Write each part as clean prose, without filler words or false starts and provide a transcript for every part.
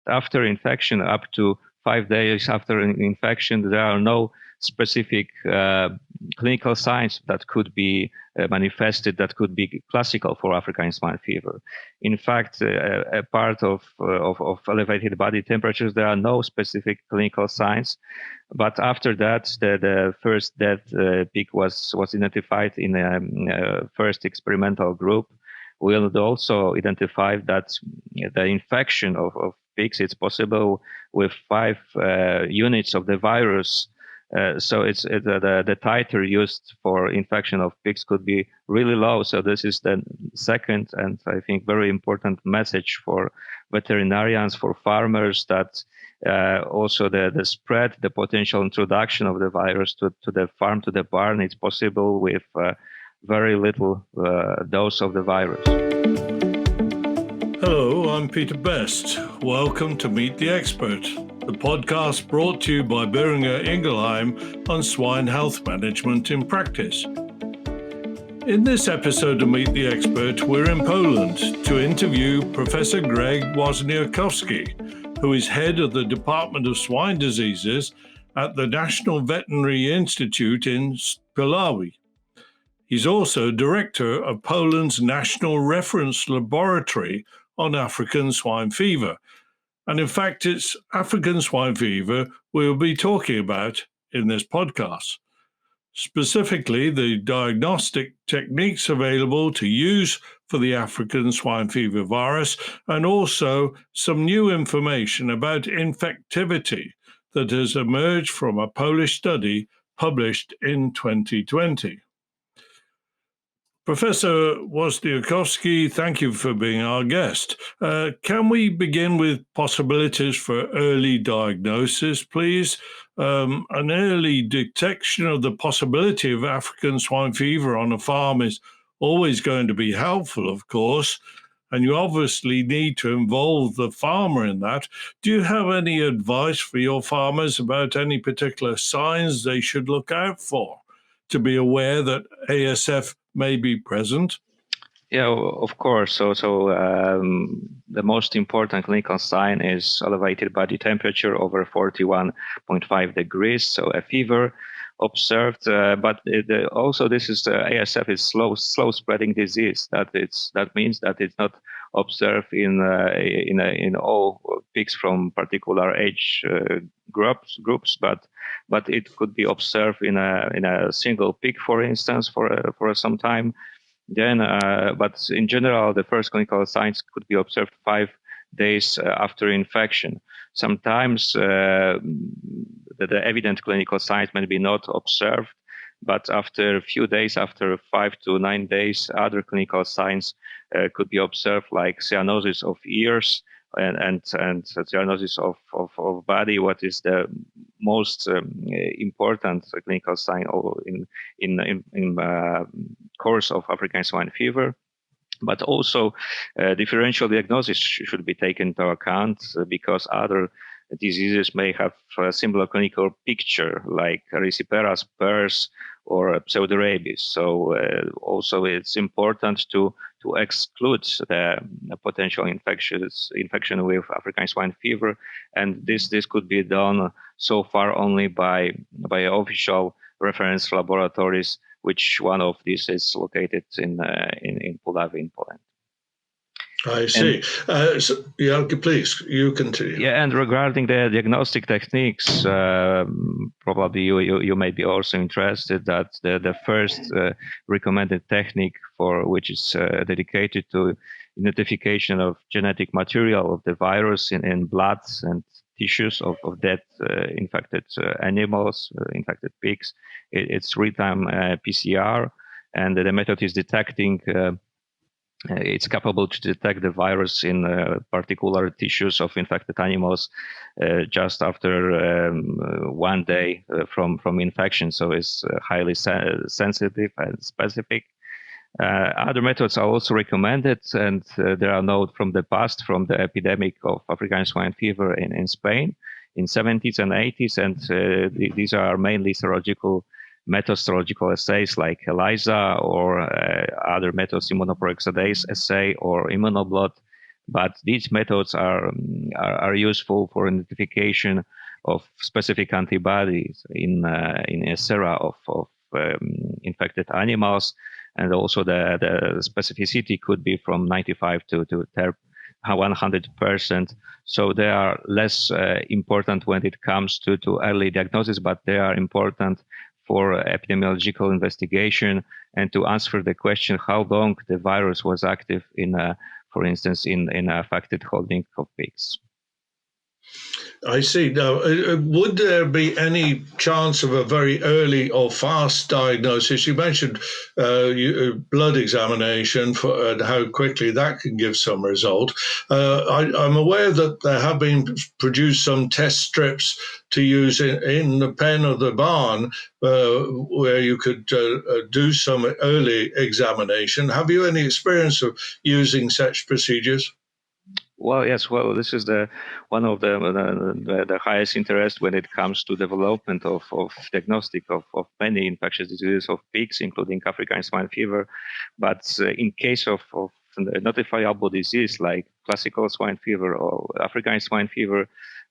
after infection, up to 5 days after infection, there are no specific clinical signs that could be manifested that could be classical for African swine fever. In fact, a part of elevated body temperatures, there are no specific clinical signs. But after that, the first death peak was identified in a first experimental group. We also identified that the infection of pigs, it's possible with 5 units of the virus. So the titer used for infection of pigs could be really low. So this is the second and I think very important message for veterinarians, for farmers, that also the spread, the potential introduction of the virus to the farm, to the barn, it's possible with very little dose of the virus. Hello, I'm Peter Best. Welcome to Meet the Expert, the podcast brought to you by Boehringer Ingelheim on swine health management in practice. In this episode of Meet the Expert, we're in Poland to interview Professor Greg Wozniakowski, who is head of the Department of Swine Diseases at the National Veterinary Institute in Puławy. He's also director of Poland's National Reference Laboratory on African swine fever. And in fact, it's African swine fever we'll be talking about in this podcast. Specifically, the diagnostic techniques available to use for the African swine fever virus, and also some new information about infectivity that has emerged from a Polish study published in 2020. Professor Wozniakowski, thank you for being our guest. Can we begin with possibilities for early diagnosis, please? An early detection of the possibility of African swine fever on a farm is always going to be helpful, of course, and you obviously need to involve the farmer in that. Do you have any advice for your farmers about any particular signs they should look out for to be aware that ASF may be present? Yeah, of course. So the most important clinical sign is elevated body temperature over 41.5 degrees. So a fever observed, but also this is ASF is slow spreading disease. That means that it's not observed in all pigs from particular age groups, but it could be observed in a single pig, for instance, for some time. Then, but in general, the first clinical signs could be observed 5 days after infection. Sometimes the evident clinical signs may be not observed, but after a few days, after 5 to 9 days, other clinical signs could be observed, like cyanosis of ears and cyanosis of body. What is the most important clinical sign in course of African swine fever? But also differential diagnosis should be taken into account because other diseases may have a similar clinical picture, like erysipelas, PRRS, or pseudorabies. So also it's important to exclude the potential infection with African swine fever, and this could be done so far only by official reference laboratories, which one of these is located in Puławy in Poland. I see. Please, you continue. Yeah, and regarding the diagnostic techniques, probably you may be also interested that the first recommended technique for which is dedicated to identification of genetic material of the virus in blood and tissues of dead infected animals, infected pigs. It's real-time PCR, and the method is detecting. It's capable to detect the virus in particular tissues of infected animals just after 1 day from infection. So it's highly sensitive and specific. Other methods are also recommended, and there are notes from the past, from the epidemic of African swine fever in Spain in 70s and 80s, and these are mainly serological methods, serological assays like ELISA or other methods, immunoperoxidase assay or immunoblot But these methods are useful for identification of specific antibodies in a sera of infected animals, and also the specificity could be from 95 to 100%. So they are less important when it comes to early diagnosis, but they are important for epidemiological investigation and to answer the question how long the virus was active in, for instance, in affected holding of pigs. I see. Now, would there be any chance of a very early or fast diagnosis? You mentioned blood examination and how quickly that can give some result. I'm aware that there have been produced some test strips to use in the pen or the barn where you could do some early examination. Have you any experience of using such procedures? Well, yes. Well, this is one of the highest interest when it comes to development of diagnostic of many infectious diseases of pigs, including African swine fever. But in case of notifiable disease like classical swine fever or African swine fever,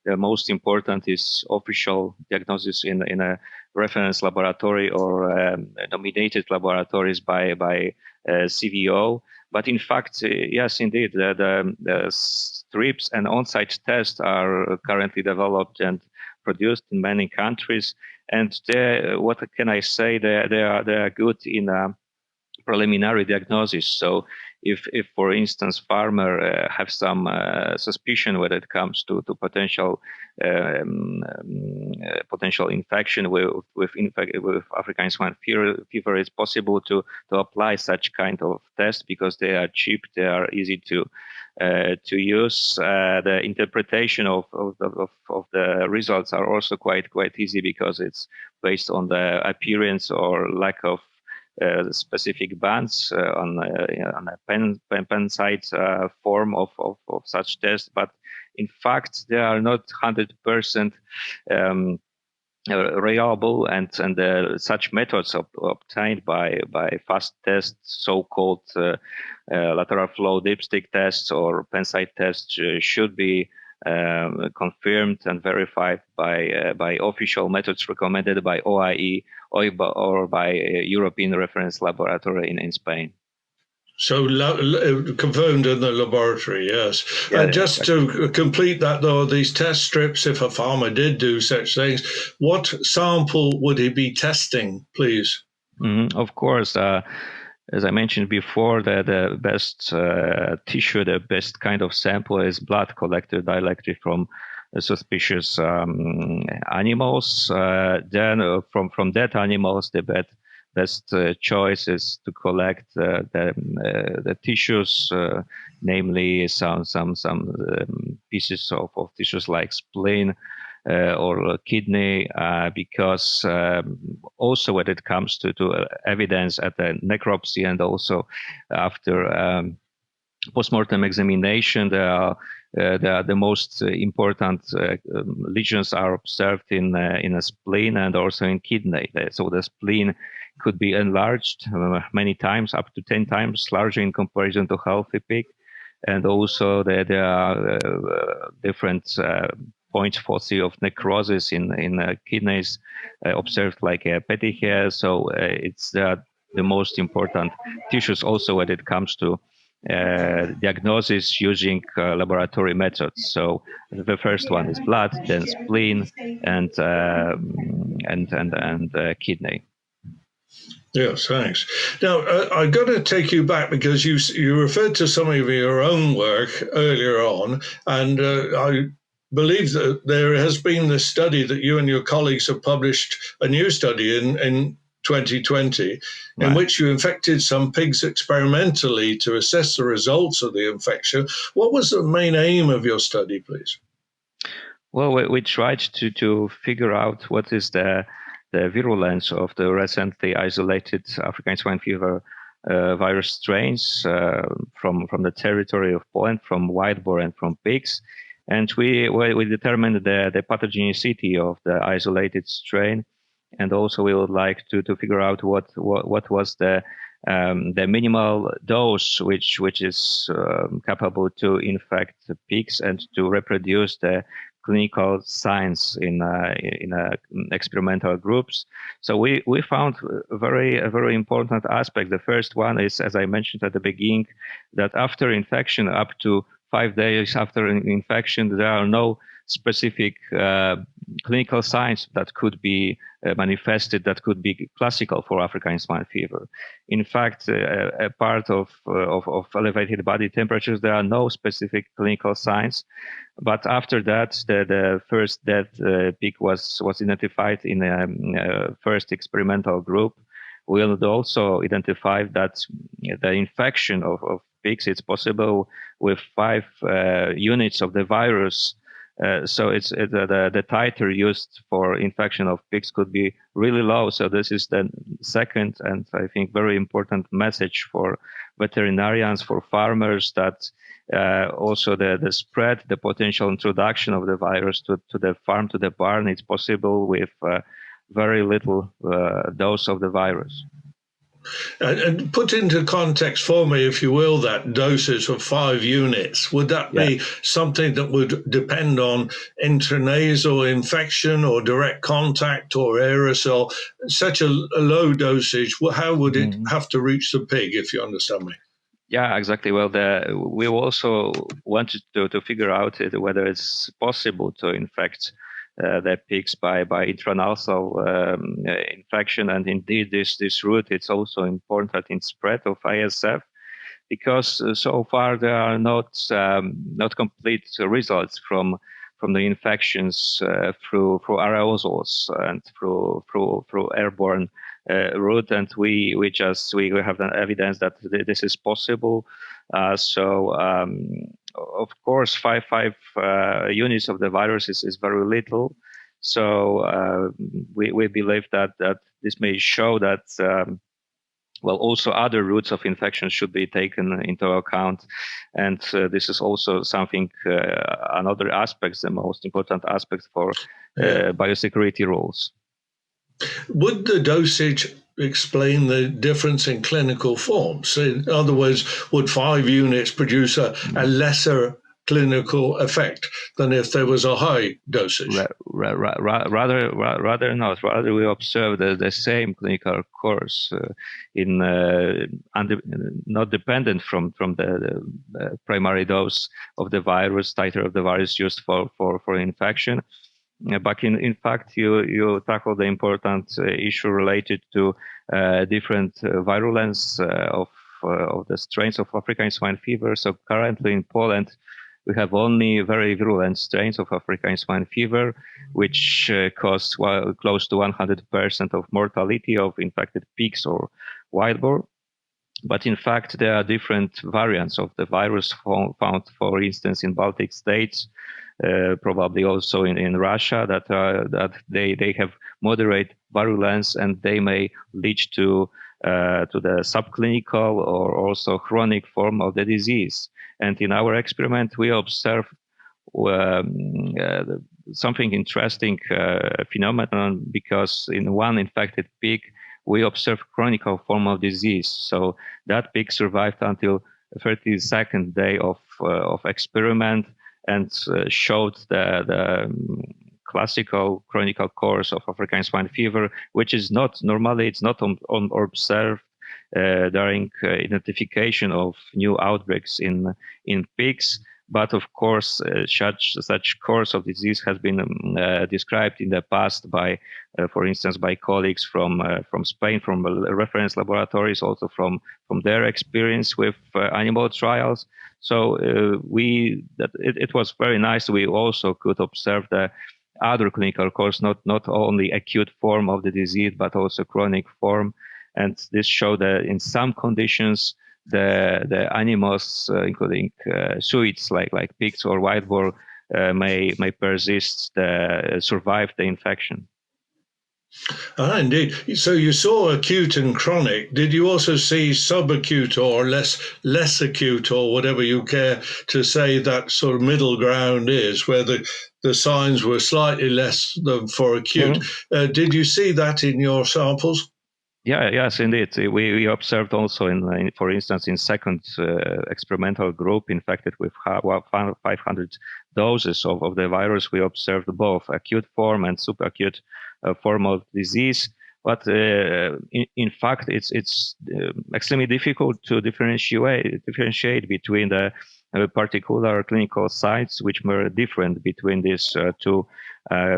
the most important is official diagnosis in a reference laboratory or nominated laboratories by CVO. But in fact, yes, indeed, the strips and on-site tests are currently developed and produced in many countries. And what can I say? They are good in preliminary diagnosis. So if for instance farmer have some suspicion when it comes to potential potential infection with African swine fever, it's possible to apply such kind of test because they are cheap, they are easy to use. The interpretation of the results are also quite easy because it's based on the appearance or lack of specific bands on a pen side form of such tests, but in fact they are not 100% reliable, and such methods obtained by fast tests, so-called lateral flow dipstick tests or pen side tests, should be confirmed and verified by official methods recommended by OIE or by a European reference laboratory in Spain. So confirmed in the laboratory, yes. Yeah, And just exactly. to complete that, though, these test strips, if a farmer did do such things, what sample would he be testing, please? Of course, as I mentioned before, the best tissue, the best kind of sample is blood collected directly from suspicious animals. Then from that animals, the best choice is to collect the tissues, namely some pieces of tissues like spleen or kidney, because also when it comes to evidence at the necropsy and also after postmortem examination, the most important lesions are observed in a spleen and also in kidney. So the spleen could be enlarged many times, up to 10 times larger in comparison to healthy pig. And also there are different points foci of necrosis in kidneys observed, like a petechiae. So it's the most important tissues also when it comes to diagnosis using laboratory methods. So the first one is blood, then spleen, and kidney. Yes, thanks. Now, I've got to take you back because you referred to some of your own work earlier on, and I believe that there has been this study that you and your colleagues have published, a new study in 2020, in which you infected some pigs experimentally to assess the results of the infection. What was the main aim of your study, please? Well, we tried to figure out what is the virulence of the recently isolated African swine fever virus strains from the territory of Poland, from wild boar and from pigs. And we determined the pathogenicity of the isolated strain. And also we would like to figure out what was the the minimal dose which is capable to infect the pigs and to reproduce the clinical signs in experimental groups. So we found a very important aspect. The first one is, as I mentioned at the beginning, that after infection, up to 5 days after infection, there are no specific clinical signs that could be manifested that could be classical for African swine fever. In fact, a part of elevated body temperatures, there are no specific clinical signs. But after that, the first dead pig was identified in a first experimental group. We also identified that the infection of pigs, it's possible with 5 units of the virus. So the titer used for infection of pigs could be really low. So this is the second and I think very important message for veterinarians, for farmers, that also the spread, the potential introduction of the virus to the farm, to the barn, it's possible with very little dose of the virus. And put into context for me, if you will, that doses of 5 units. Would that be something that would depend on intranasal infection or direct contact or aerosol? Such a low dosage, how would it have to reach the pig, if you understand me? Yeah, exactly. Well, we also wanted to figure out whether it's possible to infect the pigs by intranasal infection, and indeed this route it's also important in spread of ASF, because so far there are not complete results from the infections through aerosols and through airborne route, and we have an evidence that this is possible. Of course, five units of the virus is very little. So we believe that this may show that also other routes of infection should be taken into account, and this is also something another aspect, the most important aspect for biosecurity rules. Would the dosage explain the difference in clinical forms? In other words, would 5 units produce a lesser clinical effect than if there was a high dosage? Rather not. Rather, we observe the same clinical course not dependent from the primary dose of the virus, titer of the virus used for infection. But in fact, you tackle the important issue related to different virulence of the strains of African swine fever. So currently in Poland, we have only very virulent strains of African swine fever, which cause close to 100% of mortality of infected pigs or wild boar. But in fact, there are different variants of the virus found, for instance, in Baltic states, probably also in Russia, that they have moderate virulence, and they may lead to the subclinical or also chronic form of the disease. And in our experiment, we observed something interesting phenomenon, because in one infected pig, we observed chronic form of disease. So that pig survived until 32nd day of experiment, and showed the classical chronic course of African swine fever, which is not normally, it's not observed during identification of new outbreaks in pigs. But of course, such course of disease has been described in the past by, for instance, by colleagues from Spain, from reference laboratories, also from their experience with animal trials. So it was very nice. We also could observe the other clinical course, not only acute form of the disease, but also chronic form. And this showed that in some conditions, the animals, including suites like pigs or wild boar, may persist, survive the infection. Indeed. So you saw acute and chronic. Did you also see subacute or less acute, or whatever you care to say that sort of middle ground is, where the signs were slightly less than for acute? Mm-hmm. Did you see that in your samples? Yes, indeed. We observed also for instance, in second experimental group infected with 500 doses of the virus, we observed both acute form and subacute form of disease. But in fact, it's extremely difficult to differentiate between the particular clinical sites, which were different between these two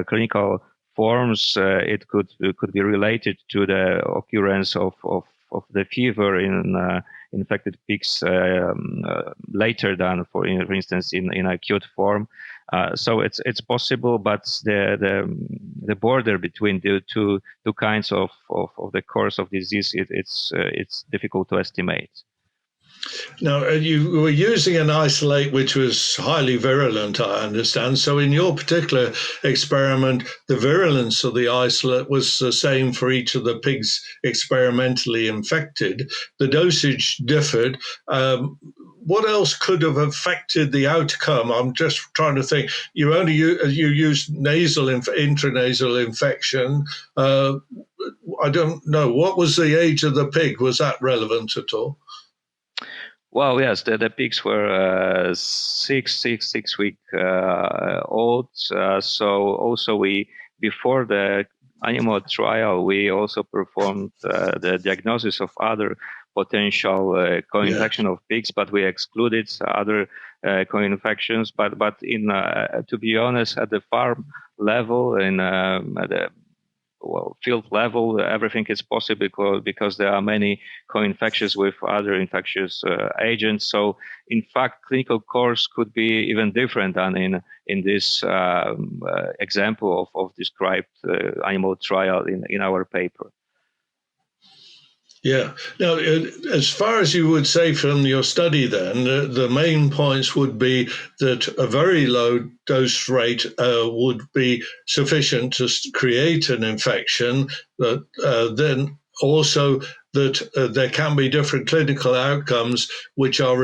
clinical forms. It could be related to the occurrence of the fever in infected pigs later than, for instance, in acute form. So it's possible, but the border between the two kinds of the course of disease, it's difficult to estimate. Now, you were using an isolate which was highly virulent, I understand. So, in your particular experiment, the virulence of the isolate was the same for each of the pigs experimentally infected. The dosage differed. What else could have affected the outcome? I'm just trying to think. You used intranasal infection. I don't know. What was the age of the pig? Was that relevant at all? Well, yes, the pigs were 6 week old. So also before the animal trial, we also performed the diagnosis of other potential co-infection of pigs, but we excluded other co-infections. But in to be honest, at the farm level, at the field level, everything is possible because there are many co-infections with other infectious agents. So, in fact, clinical course could be even different than in this example of described animal trial in our paper. Yeah. Now, as far as you would say from your study, then the main points would be that a very low dose rate would be sufficient to create an infection. But then also that there can be different clinical outcomes which are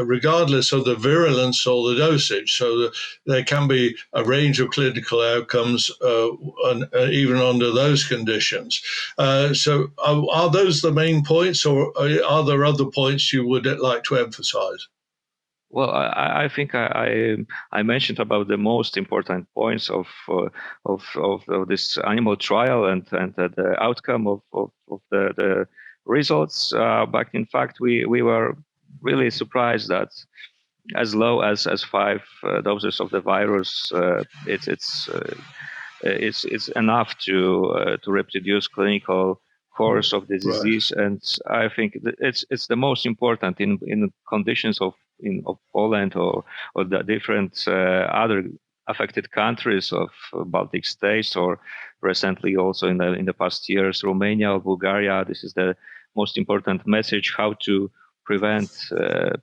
regardless of the virulence or the dosage. So there can be a range of clinical outcomes even under those conditions. So are those the main points, or are there other points you would like to emphasize? Well, I think I mentioned about the most important points of this animal trial and the outcome of the results. But in fact, we were really surprised that as low as 5 doses of the virus, it's enough to reproduce clinical course of the disease. Right. And I think it's the most important in conditions of Poland or the different other affected countries of Baltic states, or recently also in the past years, Romania or Bulgaria. This is the most important message: how to prevent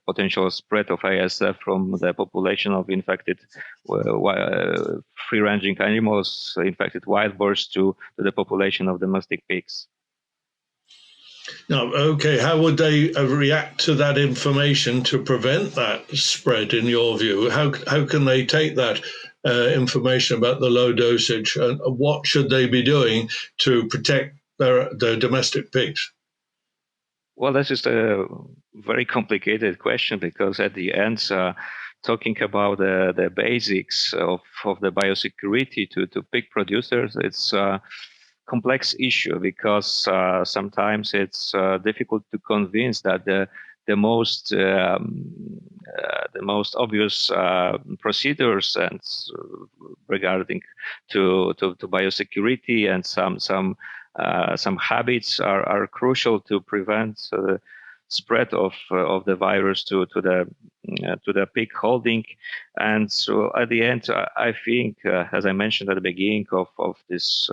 potential spread of ASF from the population of infected free-ranging animals, infected wild boars, to the population of domestic pigs. Now, okay, how would they react to that information to prevent that spread, in your view? How can they take that information about the low dosage, and what should they be doing to protect their domestic pigs? Well, this is a very complicated question, because at the end, talking about the basics of the biosecurity to pig producers, it's a complex issue, because sometimes it's difficult to convince that the most obvious procedures and regarding to biosecurity and some habits are crucial to prevent spread of the virus to the pig holding. And so at the end, I think, as I mentioned at the beginning of this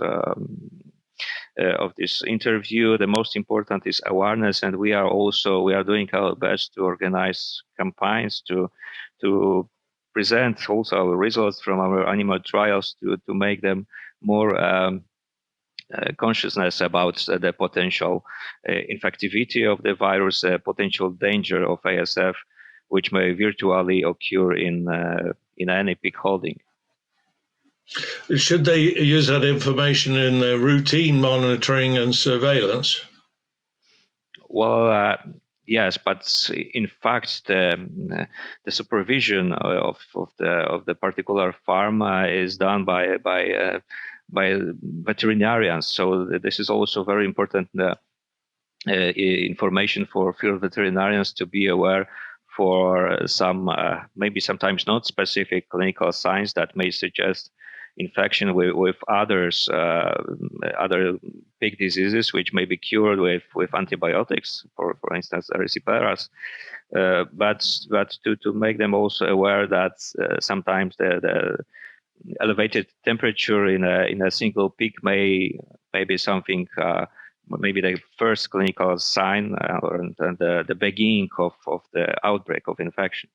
interview, the most important is awareness, and we are doing our best to organize campaigns to present also our results from our animal trials to make them more consciousness about the potential infectivity of the virus, potential danger of ASF, which may virtually occur in any pig holding. Should they use that information in their routine monitoring and surveillance? Well, yes, but in fact, the supervision of the particular farm is done by veterinarians. So this is also very important information for field veterinarians to be aware for some maybe sometimes not specific clinical signs that may suggest infection with others, other pig diseases, which may be cured with antibiotics, for instance, erysipelas. But to make them also aware that sometimes the elevated temperature in a single pig may be something. Maybe the first clinical sign or the beginning of the outbreak of infection.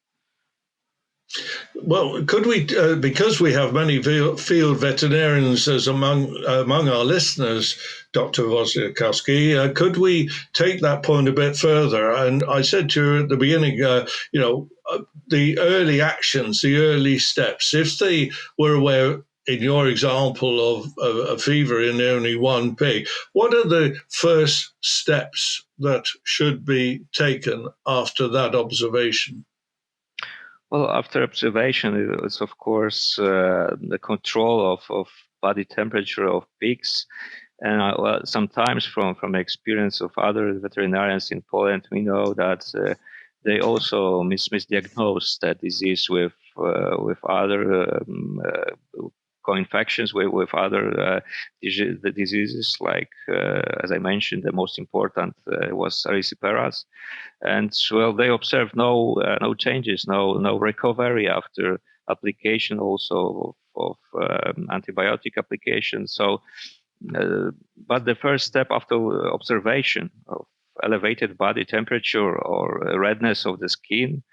Well, could we, because we have many field veterinarians as among our listeners, Dr. Wojciechowski, could we take that point a bit further? And I said to you at the beginning, the early actions, the early steps, if they were aware, in your example of a fever in only one pig, what are the first steps that should be taken after that observation? Well, after observation, it's of course the control of body temperature of pigs. And well, sometimes from experience of other veterinarians in Poland, we know that they also misdiagnose that disease with other co-infections with other the diseases, like as I mentioned, the most important was erysipelas. And well, they observed no changes, no recovery after application also of antibiotic application. So, but the first step after observation of elevated body temperature or redness of the skin,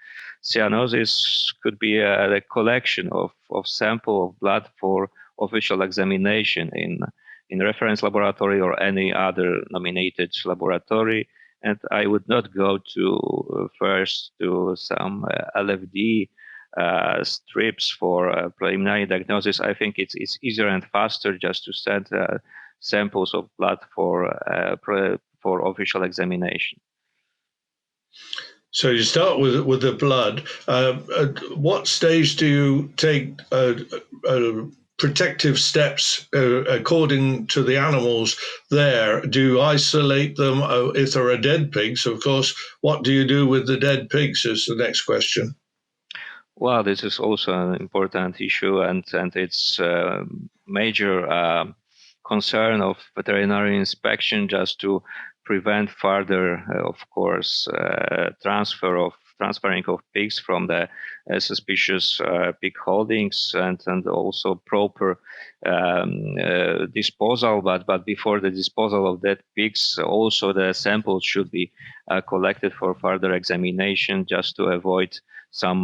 cyanosis could be a collection of sample of blood for official examination in reference laboratory or any other nominated laboratory. And I would not go to first to some LFD strips for preliminary diagnosis. I think it's easier and faster just to send samples of blood for official examination. So you start with the blood. At what stage do you take protective steps according to the animals there? Do you isolate them if there are dead pigs? Of course, what do you do with the dead pigs is the next question. Well, this is also an important issue, and it's a major concern of veterinary inspection, just to prevent further, of course, transferring of pigs from the suspicious pig holdings, and also proper disposal. But before the disposal of dead pigs, also the samples should be collected for further examination, just to avoid some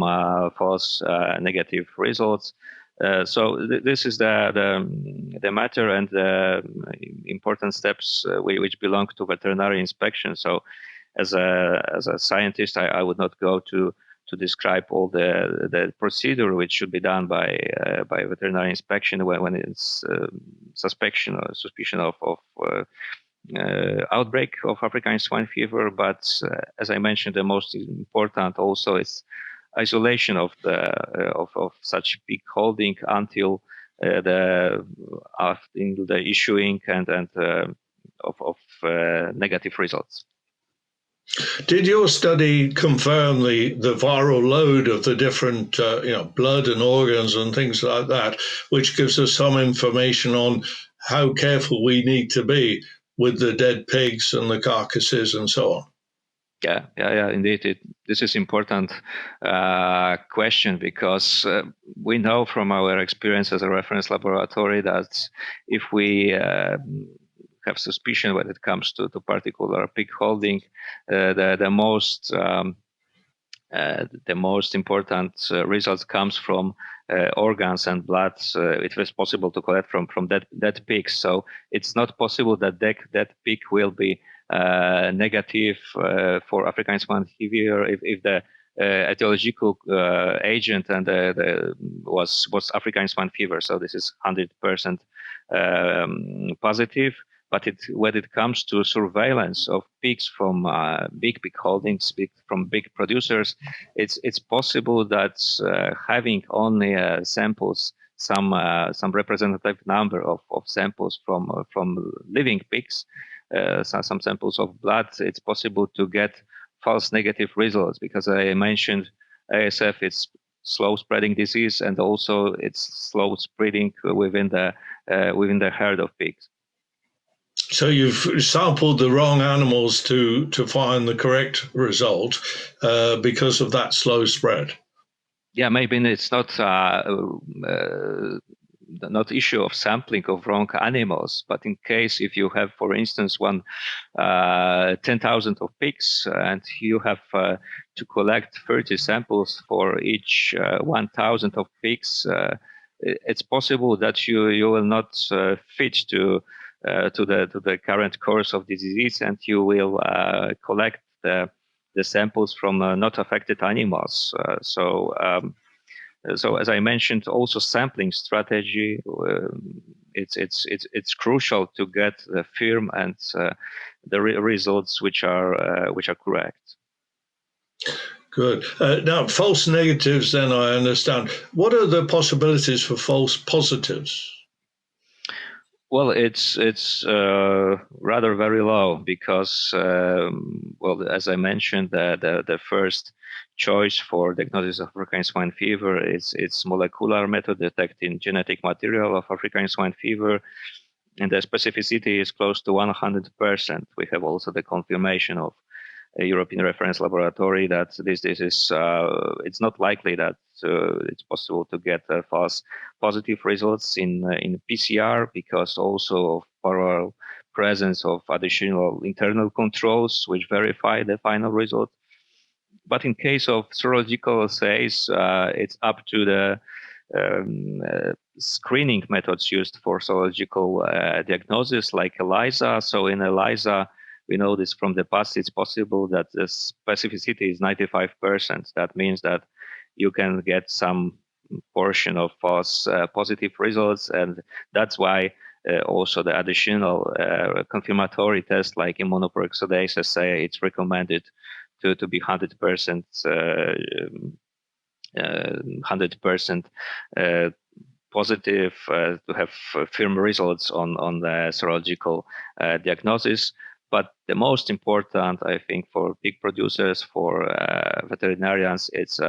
false negative results. This is the matter and the important steps which belong to veterinary inspection. So, as a scientist, I would not go to describe all the procedure which should be done by veterinary inspection when it's suspicion of outbreak of African swine fever. But as I mentioned, the most important also is isolation of such pig holding until the issuing and of negative results. Did your study confirm the viral load of the different blood and organs and things like that, which gives us some information on how careful we need to be with the dead pigs and the carcasses and so on? Yeah, indeed. This is important question, because we know from our experience as a reference laboratory that if we have suspicion when it comes to particular pig holding, the most important results comes from organs and blood. It was possible to collect from dead pigs. So it's not possible that that pig will be negative for African swine fever if the etiological agent, and was African swine fever. So this is 100% positive. But when it comes to surveillance of pigs from big holdings, from big producers, it's possible that having only samples, some representative number of samples from living pigs, some samples of blood, it's possible to get false negative results, because I mentioned ASF is slow spreading disease, and also it's slow spreading within the herd of pigs. So you've sampled the wrong animals to find the correct result because of that slow spread. Yeah, maybe it's not issue of sampling of wrong animals, but in case if you have, for instance, 10,000 of pigs, and you have to collect 30 samples for each 1,000 of pigs, it's possible that you will not fit to the current course of the disease, and you will collect the samples from not affected animals. So as I mentioned, also sampling strategy, it's crucial to get the firm and the results which are correct. Good. Now, false negatives, then I understand. What are the possibilities for false positives? Well, it's rather very low, because well, as I mentioned, the first choice for diagnosis of African swine fever is its molecular method detecting genetic material of African swine fever, and the specificity is close to 100%. We have also the confirmation of a European reference laboratory that this is it's not likely that it's possible to get false positive results in PCR, because also of parallel presence of additional internal controls which verify the final result. But in case of serological assays, it's up to the screening methods used for serological diagnosis, like ELISA. So in ELISA, we know this from the past, it's possible that the specificity is 95%. That means that you can get some portion of false positive results, and that's why also the additional confirmatory test like immunoperoxidase assay, it's recommended to be 100% 100% positive, to have firm results on the serological diagnosis. But the most important, I think, for pig producers, for veterinarians, it's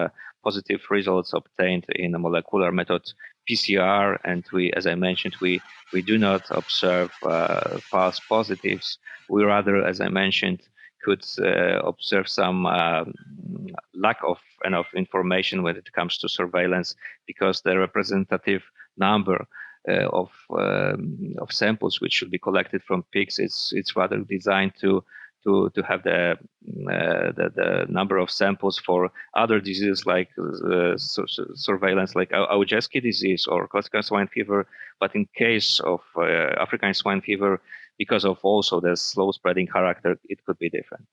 positive results obtained in a molecular method PCR. And we, as I mentioned, we do not observe false positives. We rather, as I mentioned, could observe some lack of enough information when it comes to surveillance, because the representative number of samples which should be collected from pigs, it's rather designed to have the number of samples for other diseases like surveillance, like Augeski disease or classical swine fever. But in case of African swine fever, because of also the slow spreading character, it could be different.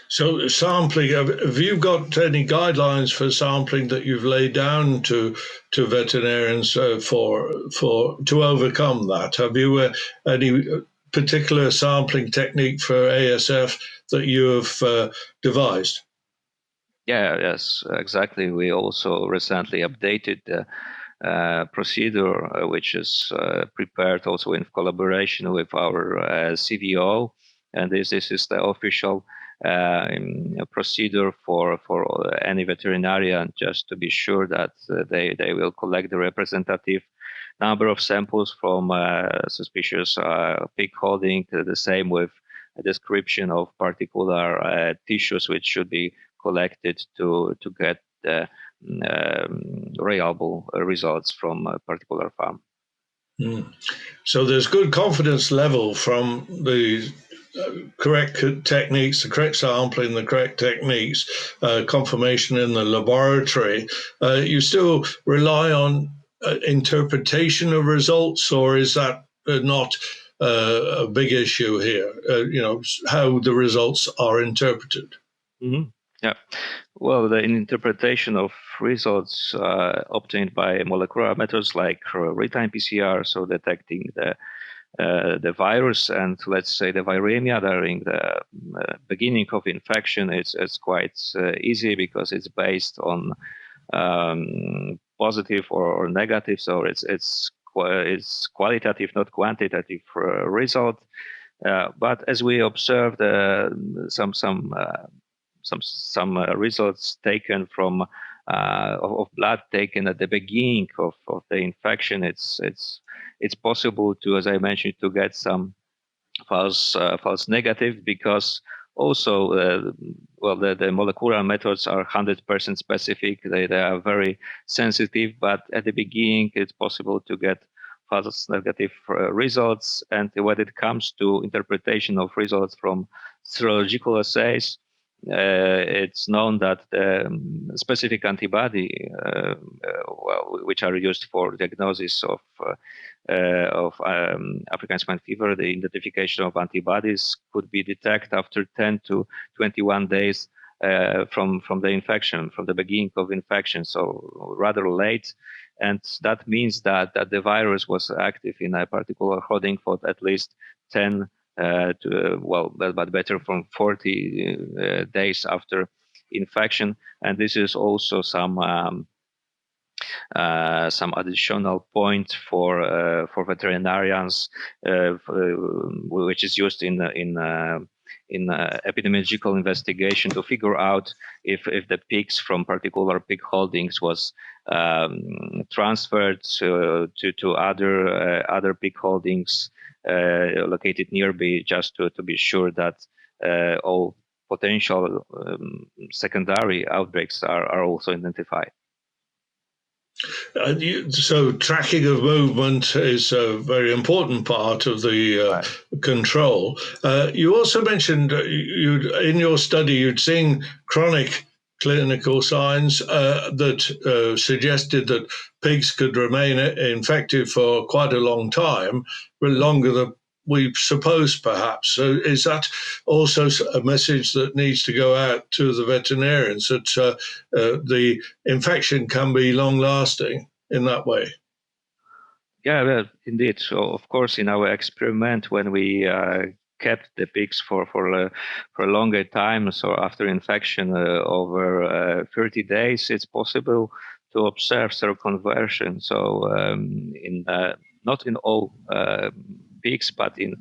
So sampling, have you got any guidelines for sampling that you've laid down to veterinarians to overcome that? Have you any particular sampling technique for ASF that you have devised? Yes, exactly. We also recently updated the procedure, which is prepared also in collaboration with our CVO, and this is the official procedure for any veterinarian, just to be sure that they will collect the representative number of samples from suspicious pig holding. The same with a description of particular tissues which should be collected to get reliable results from a particular farm. So there's good confidence level from the correct techniques, the correct sampling, the correct techniques, confirmation in the laboratory. You still rely on interpretation of results, or is that not a big issue here? How the results are interpreted. Mm-hmm. Yeah. Well, the interpretation of results obtained by molecular methods like real-time PCR, so detecting the virus and let's say the viremia during the beginning of infection, it's quite easy because it's based on positive or negative, so it's qualitative, not quantitative result. But as we observed, some results taken from of blood taken at the beginning of the infection, it's possible to, as I mentioned, to get some false negative, because also well, the molecular methods are 100% specific. They are very sensitive, but at the beginning it's possible to get false negative results. And when it comes to interpretation of results from serological assays, it's known that the specific antibody, well, which are used for diagnosis of African swine fever, the identification of antibodies could be detected after 10 to 21 days from the infection, from the beginning of infection, so rather late. And that means that the virus was active in a particular holding for at least 10 but better from 40 days after infection. And this is also some additional point for veterinarians, which is used in epidemiological investigation to figure out if the pigs from particular pig holdings was transferred to other pig holdings located nearby, just to be sure that all potential secondary outbreaks are also identified. So tracking of movement is a very important part of the control. You also mentioned in your study you'd seen chronic clinical signs that suggested that pigs could remain infected for quite a long time, but longer than we suppose, perhaps. So is that also a message that needs to go out to the veterinarians, that the infection can be long-lasting in that way? Yeah, well, indeed. So, of course, in our experiment, when we kept the pigs for a longer time, so after infection over 30 days, it's possible to observe seroconversion. So, not in all pigs, but in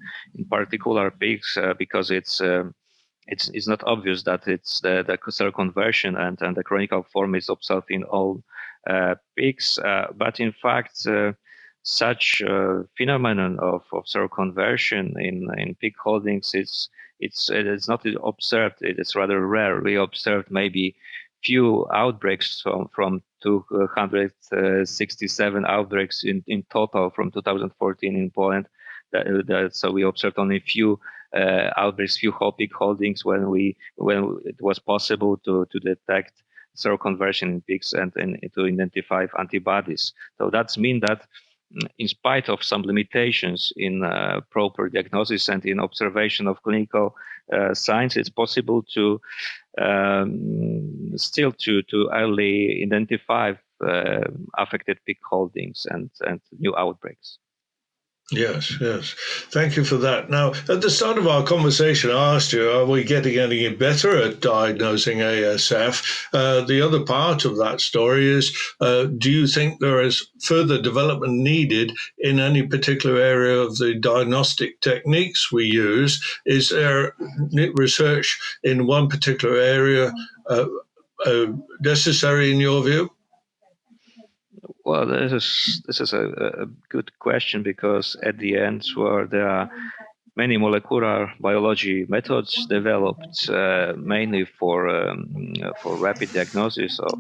particular pigs, because it's not obvious that it's the seroconversion and the chronic form is observed in all pigs, but in fact. Such phenomenon of seroconversion in pig holdings, it's not observed. It is rather rare. We observed maybe few outbreaks from 267 outbreaks in total from 2014 in Poland. So we observed only few outbreaks, few whole pig holdings when it was possible to detect seroconversion in pigs and to identify antibodies. So that's mean that in spite of some limitations in proper diagnosis and in observation of clinical signs, it's possible to still to early identify affected pig holdings and new outbreaks. Yes. Thank you for that. Now, at the start of our conversation, I asked you, are we getting any better at diagnosing ASF? The other part of that story is, do you think there is further development needed in any particular area of the diagnostic techniques we use? Is there research in one particular area necessary in your view? Well, this is a good question, because at the end, where there are many molecular biology methods developed mainly for rapid diagnosis of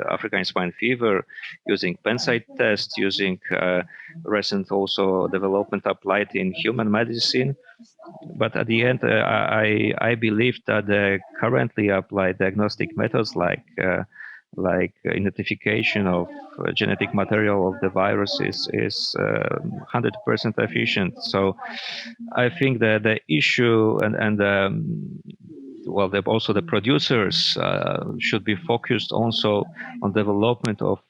African swine fever, using Penside test, using recent also development applied in human medicine. But at the end, I believe that the currently applied diagnostic methods like identification of genetic material of the virus is 100% efficient. So I think that the issue and also the producers should be focused also on development of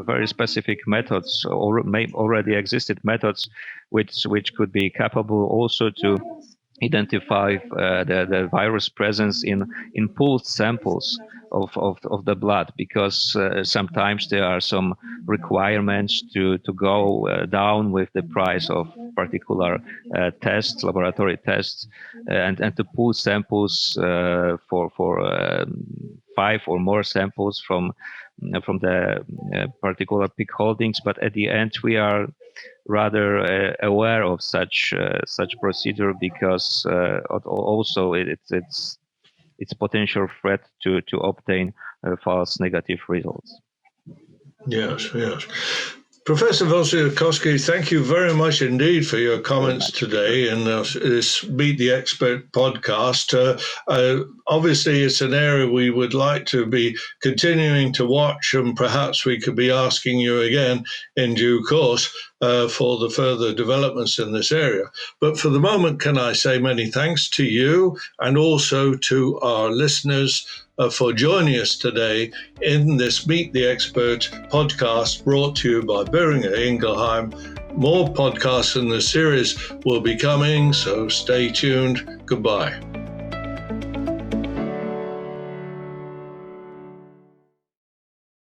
very specific methods, or already existed methods, which could be capable also to identify the virus presence in pooled samples of the blood, because sometimes there are some requirements to go down with the price of particular tests, laboratory tests, and to pool samples for 5 or more samples from the particular peak holdings. But at the end, we are rather aware of such procedure, because also it's potential threat to obtain false negative results. Yes. Professor Wojciechowski, thank you very much indeed for your comments today in this Meet the Expert podcast. Obviously, it's an area we would like to be continuing to watch, and perhaps we could be asking you again in due course for the further developments in this area. But for the moment, can I say many thanks to you and also to our listeners for joining us today in this Meet the Expert podcast brought to you by Boehringer Ingelheim. More podcasts in the series will be coming, so stay tuned. Goodbye.